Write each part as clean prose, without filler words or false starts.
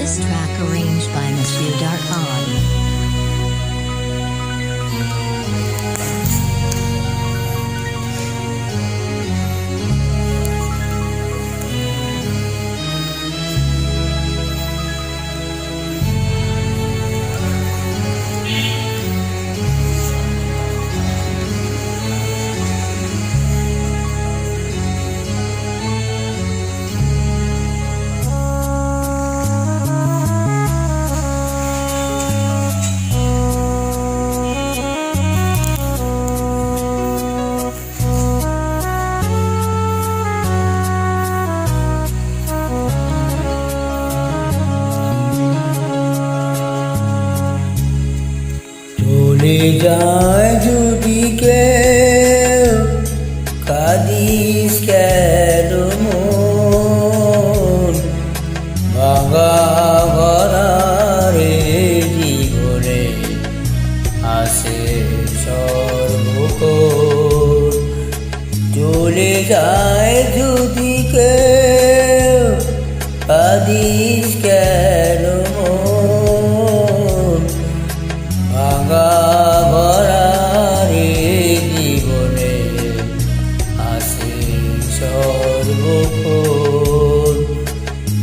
This track arranged by Monsieur Darkhan. চলে যায় যদি কেউ, কাঁদিস কেন মন? ভাঙা ভরারে জীবনে আসে সর্বক্ষণ। চলে যায় যদি কেউ, কাঁদিস কেন মন? ভাঙা ভরারে জীবনে আসে সর্বক্ষণ।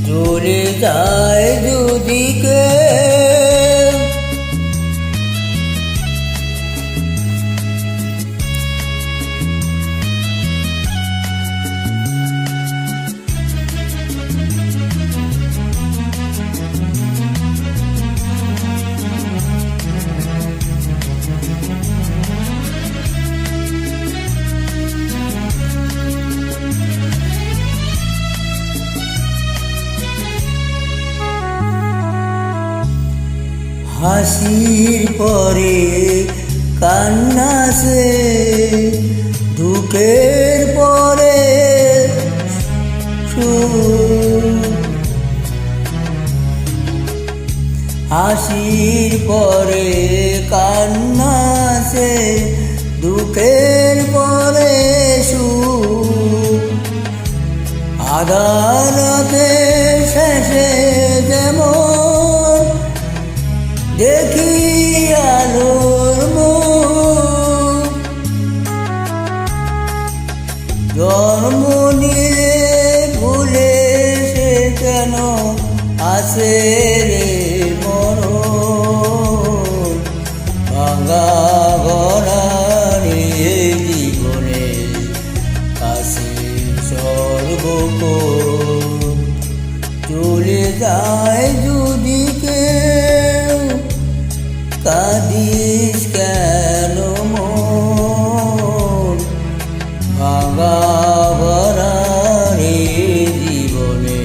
চলে যায় যদি কেউ, হাসির পরে কান্না সে, দুঃখের পরে সুখ। হাসির পরে কান্না সে, দুঃখের পরে সুখ। আদালতে শেষে যেমন দেখি আলোর মুখ, জন্ম নিলে ভুলে সে কেন আসে রে মরণ? ভাঙা গড়ারে জীবনে আসে সর্বক্ষণ। চলে যায় যদি কেউ, কাঁদিস কেন মন? ভাঙা ভরারে জীবনে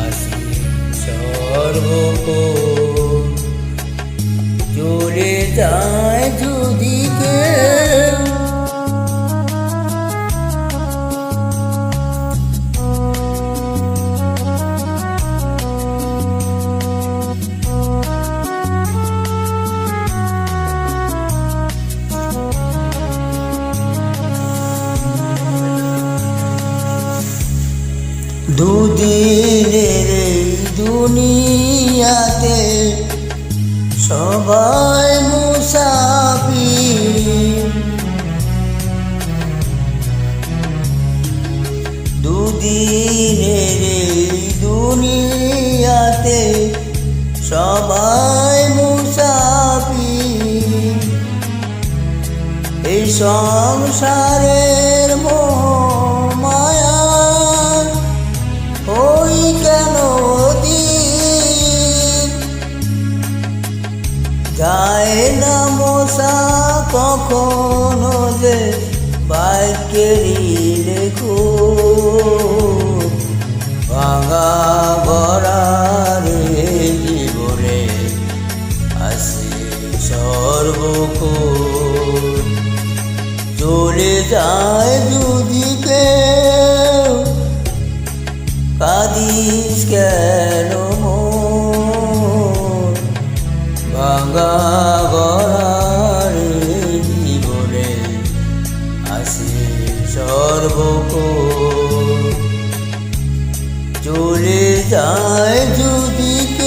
আসে সর্বক্ষণ। চলে যায় যদি কেউ, দুদিনের এই দুনিয়াতে সবাই মুসাফির। দুদিনের এই দুনিয়াতে সবাই মুসাফির। এই সংসারের মায়া ওই কেন দিন যায় না মশা কখনো যে ভাগ্যেরই লেখক। ভাঙা ভরারে জীবনে আসে সর্বক্ষণ। চলে যায় যদি কেউ, কাঁদিস কেন মন? ভাঙা গড়ারে জীবনে আসে সর্বক্ষণ। চলে যায় যদি কেউ